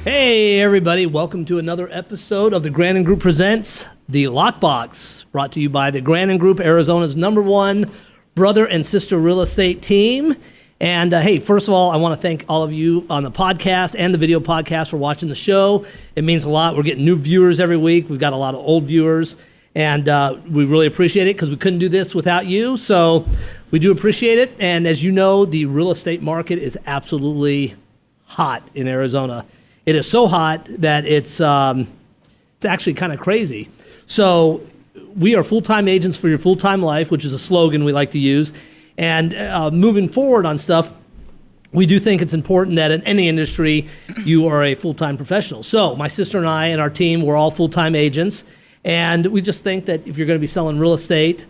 Hey everybody, welcome to another episode of the Grandon Group Presents the LOCKBOX, brought to you by the Grandon Group, Arizona's #1 brother and sister real estate team. And hey, first of all, I want to thank all of you on the podcast and the video podcast for watching the show. It means a lot. We're getting new viewers every week. We've got a lot of old viewers, and we really appreciate it because we couldn't do this without you. So we do appreciate it. And as you know, the real estate market is absolutely hot in Arizona. It is so hot that it's actually kind of crazy. So we are full-time agents for your full-time life, which is a slogan we like to use. And moving forward on stuff, we do think it's important that in any industry, you are a full-time professional. So my sister and I and our team, we're all full-time agents. And we just think that if you're going to be selling real estate,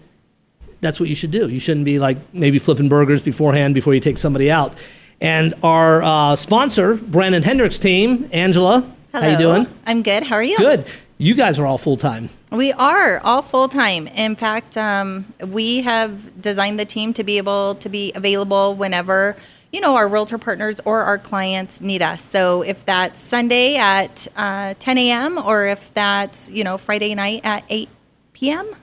that's what you should do. You shouldn't be like maybe flipping burgers beforehand before you take somebody out. And our sponsor, Brandon Hendricks' team, Angela, hello. How you doing? I'm good. How are you? Good. You guys are all full-time. We are all full-time. In fact, we have designed the team to be able to be available whenever, our realtor partners or our clients need us. So if that's Sunday at 10 a.m. or if that's, Friday night at 8 p.m.,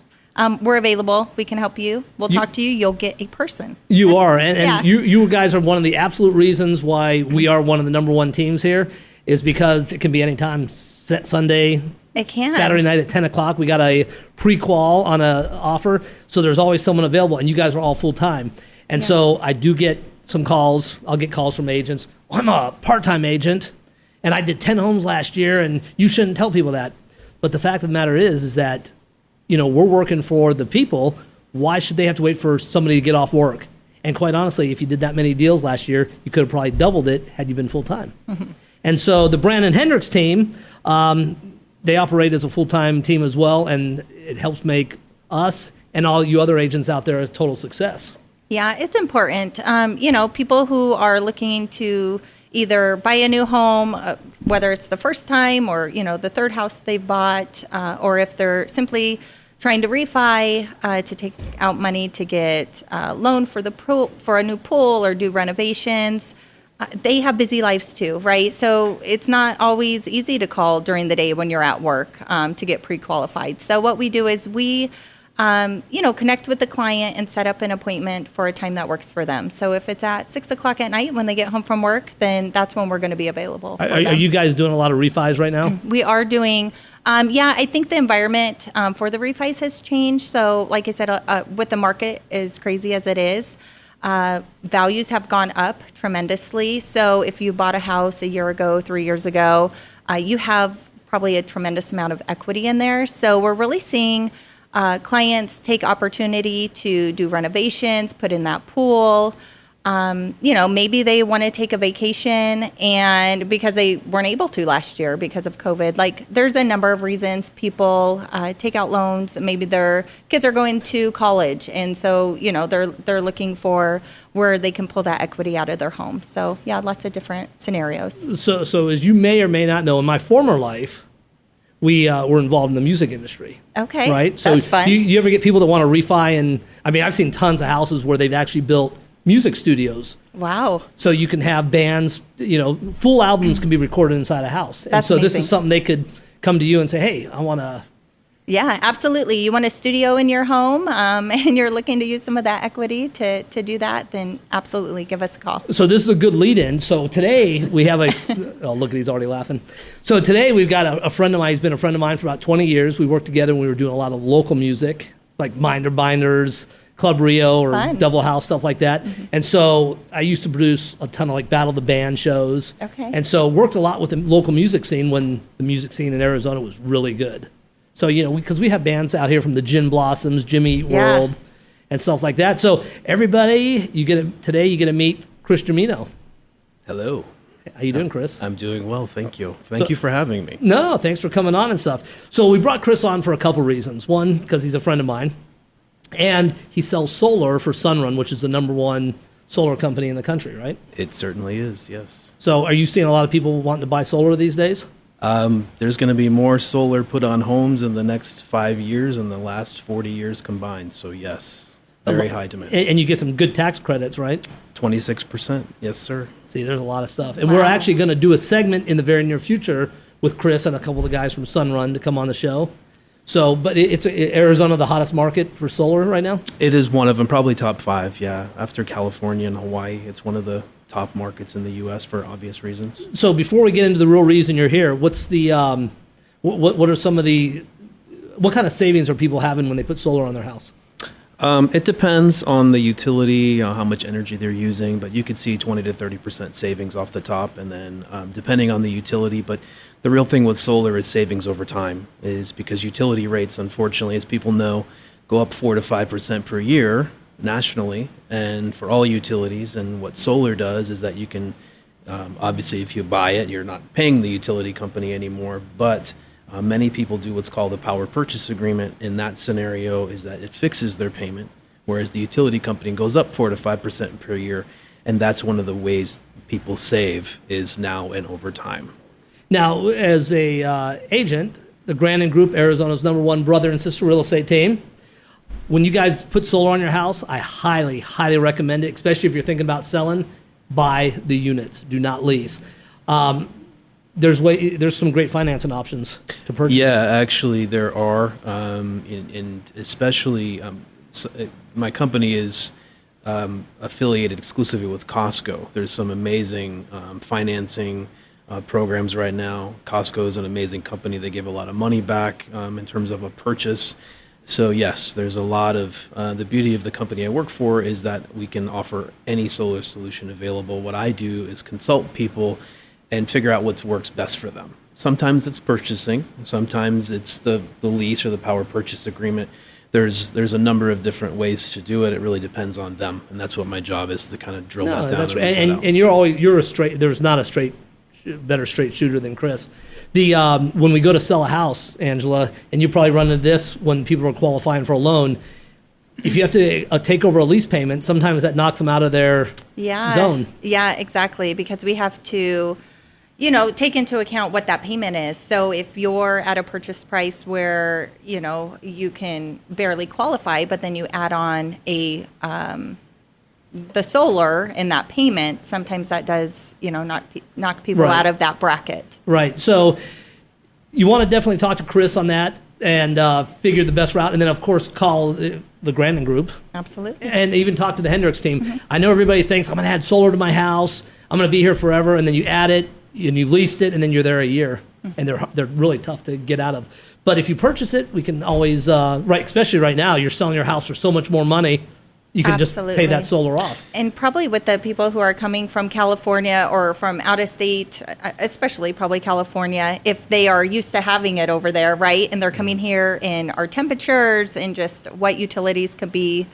we're available. We can help you. We'll talk to you. You'll get a person. You are. And Yeah. you guys are one of the absolute reasons why we are one of the #1 teams here is because it can be anytime. Sunday, It can. Saturday night at 10 o'clock. We got a pre-qual on an offer. So there's always someone available. And you guys are all full-time. And so I do get some calls. I'll get calls from agents. I'm a part-time agent, and I did 10 homes last year, and you shouldn't tell people that. But the fact of the matter is that we're working for the people. Why should they have to wait for somebody to get off work? And quite honestly, if you did that many deals last year, you could have probably doubled it had you been full-time. Mm-hmm. And so the Brandon Hendricks team, they operate as a full-time team as well, and it helps make us and all you other agents out there a total success. Yeah, it's important. People who are looking to either buy a new home, whether it's the first time or, the third house they've bought, or if they're simply trying to refi to take out money to get a loan for the pool, for a new pool or do renovations. They have busy lives too, right? So it's not always easy to call during the day when you're at work to get pre-qualified. So what we do is we, connect with the client and set up an appointment for a time that works for them. So if it's at 6 o'clock at night when they get home from work, then that's when we're going to be available. Are you guys doing a lot of refis right now? We are doing. I think the environment for the refis has changed. So like I said, with the market as crazy as it is, values have gone up tremendously. So if you bought a house a year ago, 3 years ago, you have probably a tremendous amount of equity in there. So we're really seeing clients take opportunity to do renovations, put in that pool. Maybe they want to take a vacation and because they weren't able to last year because of COVID. Like there's a number of reasons people take out loans. Maybe their kids are going to college, and so they're looking for where they can pull that equity out of their home. So yeah, lots of different scenarios. So as you may or may not know, in my former life, we were involved in the music industry. Okay, right. So that's fun. You ever get people that want to refi? And I mean, I've seen tons of houses where they've actually built music studios. Wow. So you can have bands, full albums can be recorded inside a house. And so amazing. This is something they could come to you and say, hey, I want to. Yeah, absolutely. You want a studio in your home and you're looking to use some of that equity to do that, then absolutely give us a call. So this is a good lead in. So today we have oh, look at he's already laughing. So today we've got a friend of mine. He's been a friend of mine for about 20 years. We worked together and we were doing a lot of local music, like Minder Binders, Club Rio, or Fun. Double House, stuff like that. Mm-hmm. And so I used to produce a ton of like Battle of the Band shows. Okay. And so worked a lot with the local music scene when the music scene in Arizona was really good. So, because we have bands out here from the Gin Blossoms, Jimmy Eat World, and stuff like that. So everybody, today you get to meet Chris Gimino. Hello. How you doing, Chris? I'm doing well, thank you. Thank you for having me. No, thanks for coming on and stuff. So we brought Chris on for a couple reasons. One, because he's a friend of mine. And he sells solar for Sunrun, which is the #1 solar company in the country, right? It certainly is, yes. So are you seeing a lot of people wanting to buy solar these days? There's going to be more solar put on homes in the next 5 years than the last 40 years combined. So yes, very high demand. And you get some good tax credits, right? 26%, yes, sir. See, there's a lot of stuff. And we're actually going to do a segment in the very near future with Chris and a couple of the guys from Sunrun to come on the show. So, but it's Arizona the hottest market for solar right now? It is one of them, probably top 5, yeah. After California and Hawaii, it's one of the top markets in the U.S. for obvious reasons. So before we get into the real reason you're here, what's the, what are some of the, what kind of savings are people having when they put solar on their house? It depends on the utility, how much energy they're using, but you could see 20 to 30% savings off the top, and then depending on the utility. But the real thing with solar is savings over time, is because utility rates, unfortunately, as people know, go up 4 to 5% per year nationally, and for all utilities. And what solar does is that you can, obviously, if you buy it, you're not paying the utility company anymore, but many people do what's called a power purchase agreement. In that scenario is that it fixes their payment, whereas the utility company goes up 4 to 5% per year. And that's one of the ways people save, is now and over time. Now, as a agent, the Grandon Group, Arizona's #1 brother and sister real estate team, when you guys put solar on your house, I highly, highly recommend it, especially if you're thinking about selling. Buy the units, do not lease. There's some great financing options to purchase. Yeah, actually there are, and especially my company is affiliated exclusively with Costco. There's some amazing financing programs right now. Costco is an amazing company. They give a lot of money back in terms of a purchase. So yes, there's a lot of, the beauty of the company I work for is that we can offer any solar solution available. What I do is consult people and figure out what works best for them. Sometimes it's purchasing, sometimes it's the lease or the power purchase agreement. There's a number of different ways to do it. It really depends on them, and that's what my job is, to kind of drill that down. That's right. And you're a straight. There's not a better straight shooter than Chris. When we go to sell a house, Angela, and you probably run into this when people are qualifying for a loan. If you have to take over a lease payment, sometimes that knocks them out of their zone. Yeah, exactly, because we have to, take into account what that payment is. So if you're at a purchase price where, you can barely qualify, but then you add on the solar in that payment, sometimes that does, knock people out of that bracket. Right. So you want to definitely talk to Chris on that and figure the best route. And then, of course, call the Grandon Group. Absolutely. And even talk to the Hendricks team. Mm-hmm. I know everybody thinks, I'm going to add solar to my house. I'm going to be here forever. And then you add it and you leased it and then you're there a year. Mm-hmm. And they're really tough to get out of. But if you purchase it, we can always, especially right now, you're selling your house for so much more money. You can just pay that solar off. And probably with the people who are coming from California or from out of state, especially probably California, if they are used to having it over there, right? And they're coming here in our temperatures and just what utilities could be,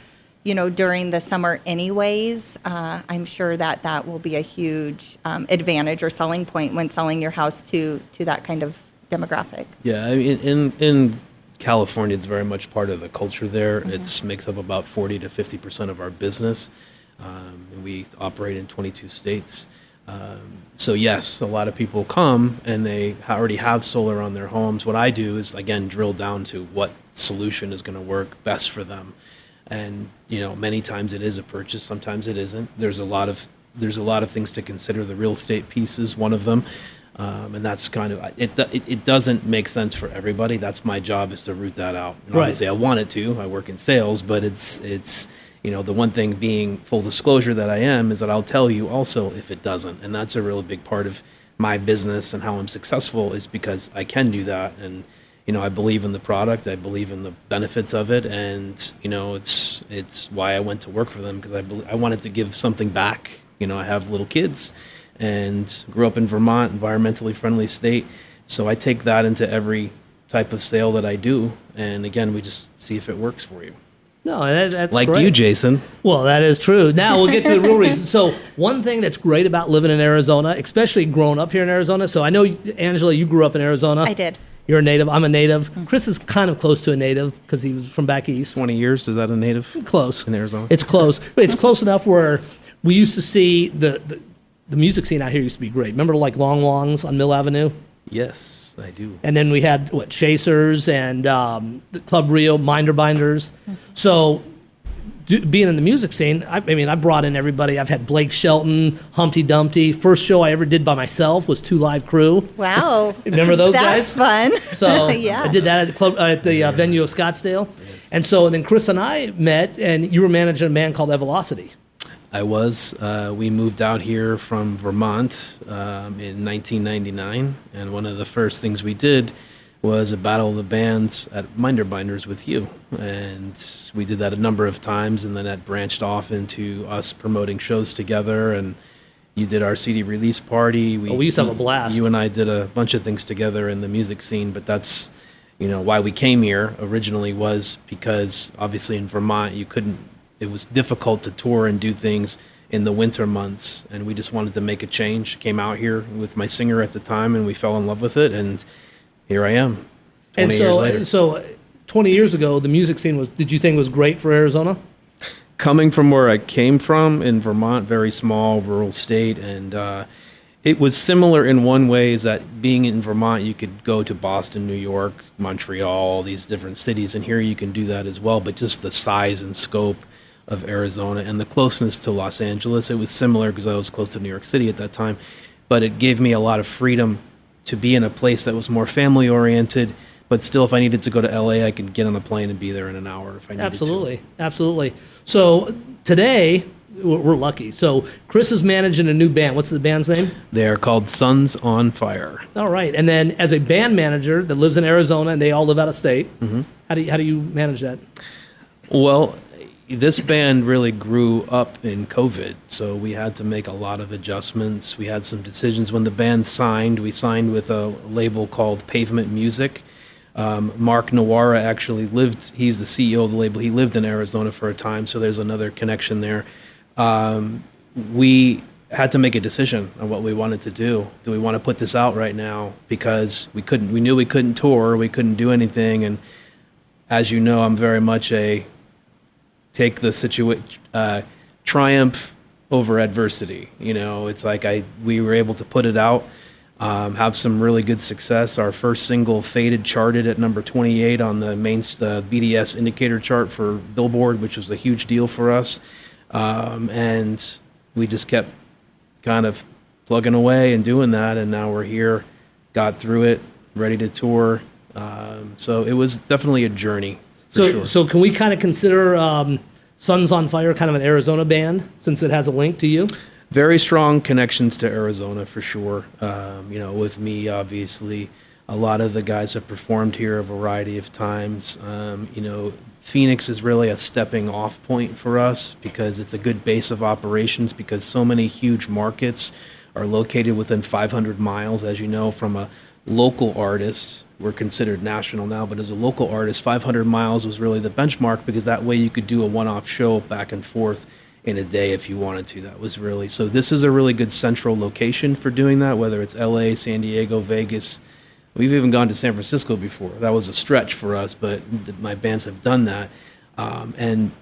during the summer anyways, I'm sure that will be a huge advantage or selling point when selling your house to that kind of demographic. Yeah, I mean, in California, it's very much part of the culture there. Mm-hmm. It makes up about 40 to 50% of our business. We operate in 22 states. So yes, a lot of people come and they already have solar on their homes. What I do is, again, drill down to what solution is going to work best for them. And, many times it is a purchase, sometimes it isn't. There's a lot of things to consider. The real estate piece is one of them. And that's kind of, it doesn't make sense for everybody. That's my job, is to root that out. And obviously I want it to. I work in sales, but it's the one thing, being full disclosure that I am, is that I'll tell you also if it doesn't. And that's a really big part of my business and how I'm successful, is because I can do that. And, I believe in the product. I believe in the benefits of it. And, it's why I went to work for them, because I wanted to give something back. I have little kids and grew up in Vermont, environmentally friendly state. So I take that into every type of sale that I do. And again, we just see if it works for you. No, that's like great. You, Jason. Well, that is true. Now we'll get to the real reason. So one thing that's great about living in Arizona, especially growing up here in Arizona. So I know, Angela, you grew up in Arizona. I did. You're a native. I'm a native. Mm-hmm. Chris is kind of close to a native because he was from back east. 20 years, is that a native? Close. In Arizona? It's close. But it's close enough where we used to see the music scene out here used to be great. Remember, like Long Longs on Mill Avenue? Yes, I do. And then we had Chasers and the Club Rio, Minder Binders. Mm-hmm. So being in the music scene, I mean, I brought in everybody. I've had Blake Shelton, Humpty Dumpty. First show I ever did by myself was 2 Live Crew. Wow. Remember those That's guys? fun. So Yeah. I did that at the club, at the venue of Scottsdale. Yes. And so then Chris and I met, and you were managing a band called Evelocity. I was. We moved out here from Vermont in 1999, and one of the first things we did was a battle of the bands at Minder Binders with you. And we did that a number of times, and then that branched off into us promoting shows together, and you did our CD release party. We used to have a blast. You and I did a bunch of things together in the music scene, but that's, why we came here originally was because obviously in Vermont it was difficult to tour and do things in the winter months, and we just wanted to make a change. Came out here with my singer at the time, and we fell in love with it, and here I am, 20 years later. So 20 years ago, the music scene did you think was great for Arizona? Coming from where I came from in Vermont, very small, rural state, and it was similar in one way is that being in Vermont, you could go to Boston, New York, Montreal, all these different cities, and here you can do that as well, but just the size and scope of Arizona and the closeness to Los Angeles, it was similar because I was close to New York City at that time, but it gave me a lot of freedom to be in a place that was more family-oriented, but still, if I needed to go to LA, I could get on a plane and be there in an hour if I needed to. Absolutely. So today, we're lucky. So Chris is managing a new band. What's the band's name? They are called Sons on Fire. All right. And then as a band manager that lives in Arizona, and they all live out of state, how do you manage that? Well, this band really grew up in COVID, so we had to make a lot of adjustments. We had some decisions when the band signed. We signed with a label called Pavement Music. Mark Nawara actually he's the CEO of the label. He lived in Arizona for a time, so there's another connection there. We had to make a decision on what we wanted to do. Do we want to put this out right now? Because we knew we couldn't tour, we couldn't do anything, and as you know, I'm very much take the triumph over adversity. It's like we were able to put it out, have some really good success. Our first single, Faded, charted at number 28 on the BDS indicator chart for Billboard, which was a huge deal for us. And we just kept kind of plugging away and doing that, and now we're here, got through it, ready to tour. So it was definitely a journey. So can we kind of consider Sons on Fire kind of an Arizona band since it has a link to you? Very strong connections to Arizona for sure. With me, obviously, a lot of the guys have performed here a variety of times. Phoenix is really a stepping off point for us because it's a good base of operations because so many huge markets are located within 500 miles, as you know, from a local artist. We're considered national now, but as a local artist, 500 miles was really the benchmark because that way you could do a one-off show back and forth in a day if you wanted to. That was really, so this is a really good central location for doing that, whether it's LA, San Diego, Vegas. We've even gone to San Francisco before. That was a stretch for us, but my bands have done that. And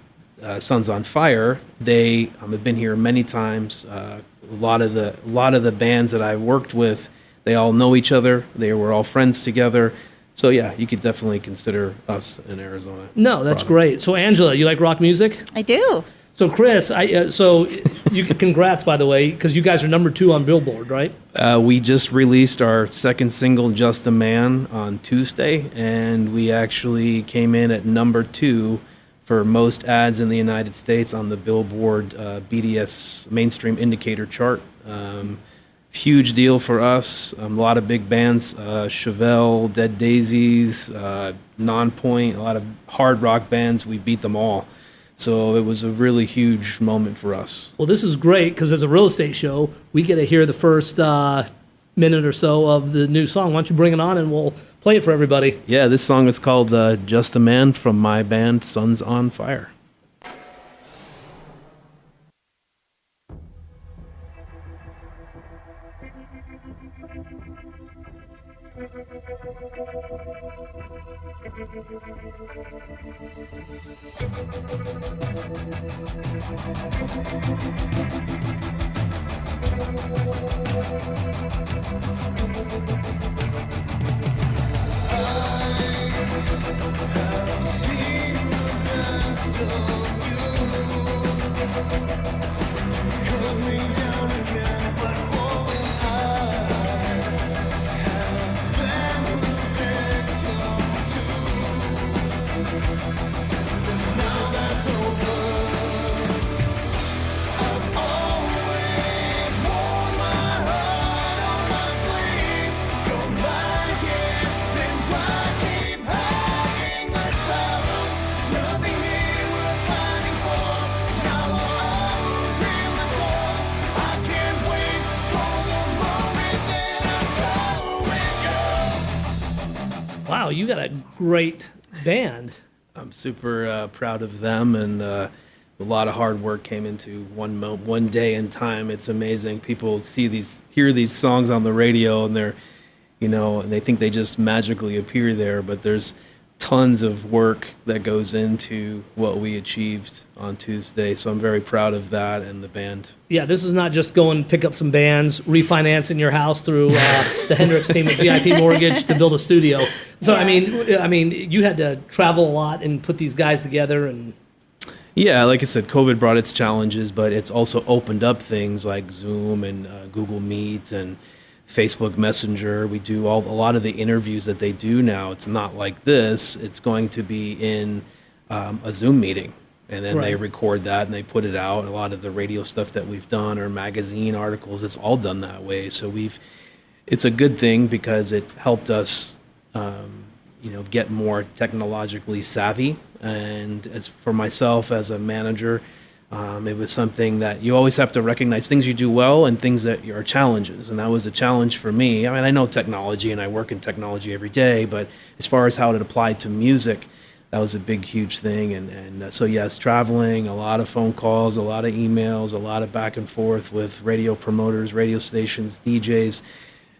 Sons on Fire, they have been here many times. A lot of the bands that I've worked with, they all know each other. They were all friends together. So yeah, you could definitely consider us in Arizona. No, that's great. So Angela, you like rock music? I do. So Chris, congrats by the way, because you guys are number 2 on Billboard, right? We just released our second single, Just a Man, on Tuesday, and we actually came in at number 2 for most ads in the United States on the Billboard BDS mainstream indicator chart. Huge deal for us. A lot of big bands, Chevelle, Dead Daisies, Nonpoint, a lot of hard rock bands. We beat them all. So it was a really huge moment for us. Well, this is great because as a real estate show, we get to hear the first minute or so of the new song. Why don't you bring it on and we'll play it for everybody. Yeah, this song is called Just a Man from my band Sons on Fire. I've seen the best of you. wow, you got a great band. I'm super proud of them, and a lot of hard work came into one day in time. It's amazing. People hear these songs on the radio, and they're, and they think they just magically appear there, but there's tons of work that goes into what we achieved on Tuesday. So I'm very proud of that and the band. Yeah, this is not just go and pick up some bands, refinancing your house through the Hendricks team at VIP Mortgage to build a studio. So Yeah. I mean, you had to travel a lot and put these guys together. And Yeah, like I said, COVID brought its challenges, but it's also opened up things like Zoom and Google Meet and Facebook Messenger. We do a lot of the interviews that they do now. It's not like this. It's going to be in a Zoom meeting, and then they record that and they put it out. A lot of the radio stuff that we've done or magazine articles, it's all done that way. So it's a good thing because it helped us, get more technologically savvy. And as for myself as a manager, it was something that you always have to recognize things you do well and things that are challenges. And that was a challenge for me. I mean, I know technology and I work in technology every day, but as far as how it applied to music, that was a big, huge thing. And so, yes, traveling, a lot of phone calls, a lot of emails, a lot of back and forth with radio promoters, radio stations, DJs.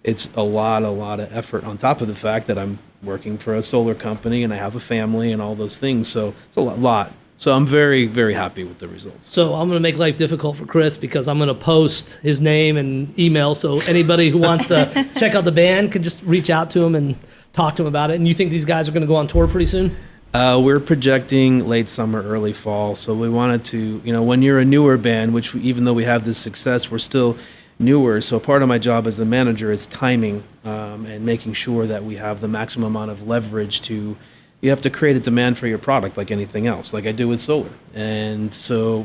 It's a lot of effort on top of the fact that I'm working for a solar company and I have a family and all those things. So it's a lot. So I'm very, very happy with the results. so I'm going to make life difficult for Chris because I'm going to post his name and email. So anybody who wants to check out the band can just reach out to him and talk to him about it. And you think these guys are going to go on tour pretty soon? We're projecting late summer, early fall. So we wanted to, when you're a newer band, which even though we have this success, we're still newer. So part of my job as a manager is timing and making sure that we have the maximum amount of leverage to. You have to create a demand for your product like anything else, like I do with solar. And so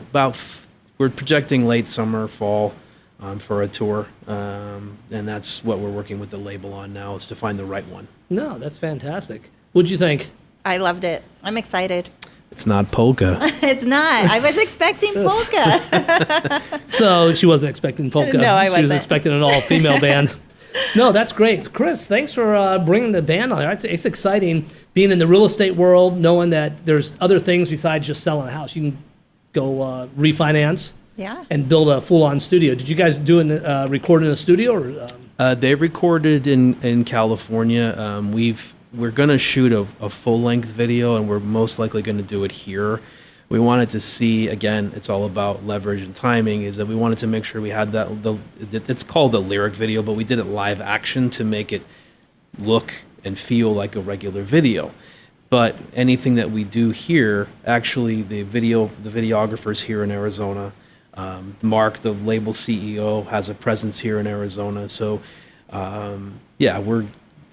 we're projecting late summer, fall for a tour. And that's what we're working with the label on now, is to find the right one. No, that's fantastic. What'd you think? I loved it. I'm excited. It's not polka. It's not. I was expecting polka. So she wasn't expecting polka. No, I She was wasn't. expecting an all-female band. No, that's great. Chris, thanks for bringing the band on there. It's exciting being in the real estate world, knowing that there's other things besides just selling a house. You can go refinance Yeah. and build a full-on studio. Did you guys record in a studio? Or They recorded in California. We're going to shoot a full-length video, and we're most likely going to do it here. We wanted to see, again, it's all about leverage and timing, is that we wanted to make sure we had it's called the lyric video, but we did it live action to make it look and feel like a regular video. But anything that we do here, actually the videographer's here in Arizona. Mark, the label CEO, has a presence here in Arizona. So,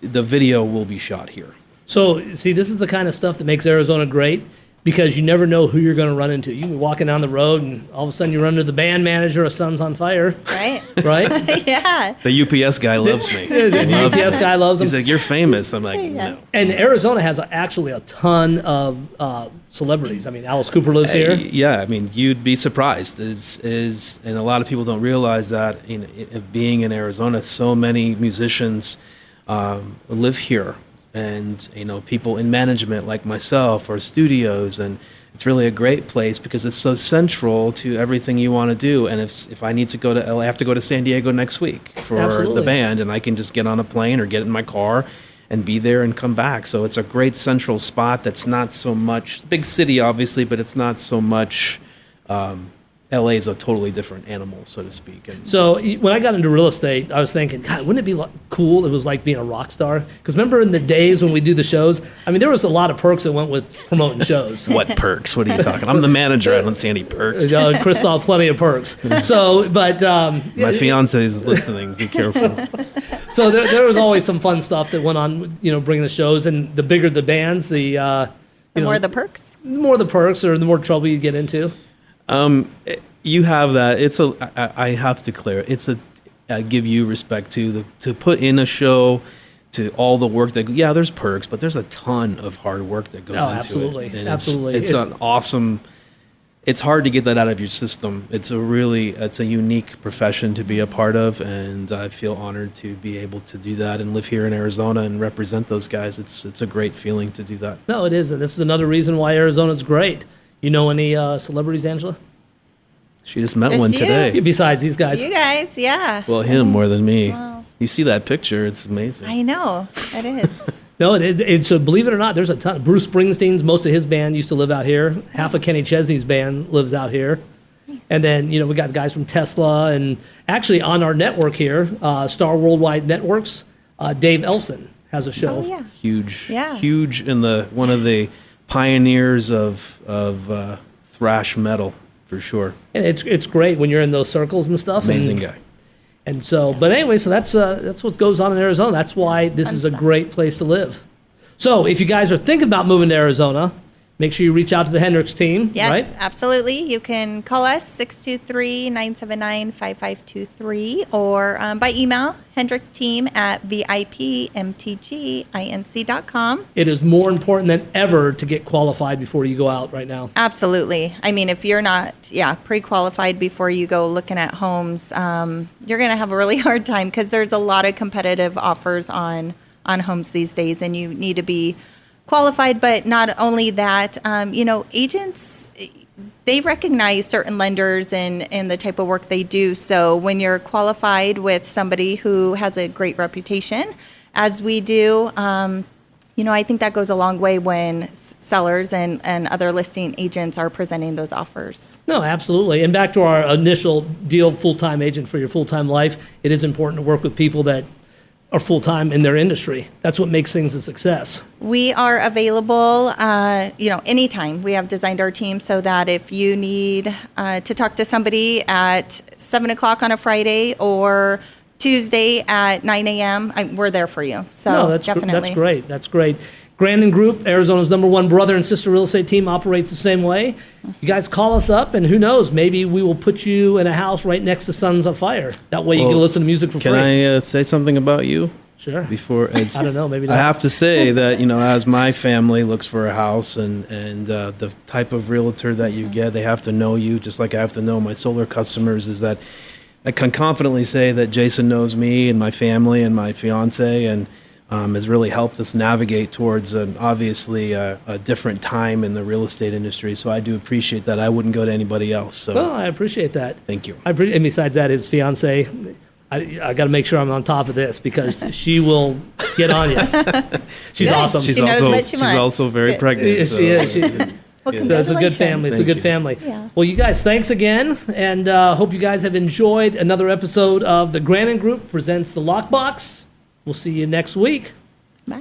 the video will be shot here. So, see, this is the kind of stuff that makes Arizona great, because you never know who you're going to run into. You can be walking down the road, and all of a sudden you run into the band manager of Sons on Fire, Right? right? Yeah. The UPS guy loves me. The UPS guy loves them. He's like, "You're famous." I'm like, Yes. "No." And Arizona has actually a ton of celebrities. I mean, Alice Cooper lives here. Yeah, I mean, you'd be surprised. And a lot of people don't realize that being in Arizona, so many musicians live here. And, people in management like myself or studios. And it's really a great place because it's so central to everything you want to do. And if I need to go to LA, I have to go to San Diego next week for Absolutely. the band. And I can just get on a plane or get in my car and be there and come back. So it's a great central spot that's not so much, big city obviously, but it's not so much, LA is a totally different animal, so to speak. And So when I got into real estate, I was thinking, God, wouldn't it be cool if it was like being a rock star? Because remember in the days when we do the shows, I mean, there was a lot of perks that went with promoting shows. what perks? What are you talking? I'm the manager. I don't see any perks. Chris saw plenty of perks. So, but My fiance is listening. Be careful. so there was always some fun stuff that went on, bringing the shows, and the bigger the bands, the More the perks. more the perks or the more trouble you get into. You have that. I have to clear. I give you respect to put in a show, to all the work that. Yeah, there's perks, but there's a ton of hard work that goes into absolutely. it. And Absolutely. It's an awesome. it's hard to get that out of your system. It's a unique profession to be a part of, and I feel honored to be able to do that and live here in Arizona and represent those guys. It's a great feeling to do that. No, it is, and this is another reason why Arizona's great. You know any celebrities, Angela? She just met Just one you. today. Besides these guys. You guys, yeah. Well, him more than me. Wow. You see that picture? It's amazing. I know, it is. No, so believe it or not, there's a ton. Bruce Springsteen's, most of his band used to live out here. Half of Kenny Chesney's band lives out here. Nice. And then, we got guys from Tesla, and actually on our network here, Star Worldwide Networks, Dave Elson has a show. Oh, yeah. Huge, Yeah. huge in one of the pioneers of thrash metal, for sure. And it's great when you're in those circles and stuff. Amazing guy. And so, but anyway, so that's what goes on in Arizona. That's why this is a great place to live. So if you guys are thinking about moving to Arizona, make sure you reach out to the Hendricks team, Yes, right? absolutely. You can call us 623-979-5523 or by email, hendrickteam@vipmtginc.com. It is more important than ever to get qualified before you go out right now. Absolutely. I mean, if you're not, pre-qualified before you go looking at homes, you're going to have a really hard time because there's a lot of competitive offers on homes these days, and you need to be qualified. But not only that, agents, they recognize certain lenders and the type of work they do. So when you're qualified with somebody who has a great reputation, as we do, I think that goes a long way when sellers and other listing agents are presenting those offers. No, absolutely. And back to our initial deal, full-time agent for your full-time life, it is important to work with people that are full-time in their industry. That's what makes things a success. We are available, anytime. We have designed our team so that if you need to talk to somebody at 7 o'clock on a Friday or Tuesday at 9 a.m., we're there for you. So No, that's definitely. that's great. That's great. Grandon Group, Arizona's #1 brother and sister real estate team, operates the same way. You guys call us up, and who knows, maybe we will put you in a house right next to Sons of Fire. That way you can listen to music for free. Can I say something about you? Sure. Before I don't know, maybe not. I have to say that, as my family looks for a house and the type of realtor that you get, they have to know you, just like I have to know my solar customers, is that I can confidently say that Jason knows me and my family and my fiance, and has really helped us navigate towards obviously a different time in the real estate industry. So I do appreciate that. I wouldn't go to anybody else. So Oh, I appreciate that. thank you. And besides that, his fiance, I got to make sure I'm on top of this because she will get on you. She's Good. awesome. She's She knows also what she wants. also very Good. pregnant. She is. Well, It's a good family. It's a Thank good you. family. Yeah. Well, you guys, thanks again, and hope you guys have enjoyed another episode of the Grandon Group presents the Lockbox. We'll see you next week. Bye.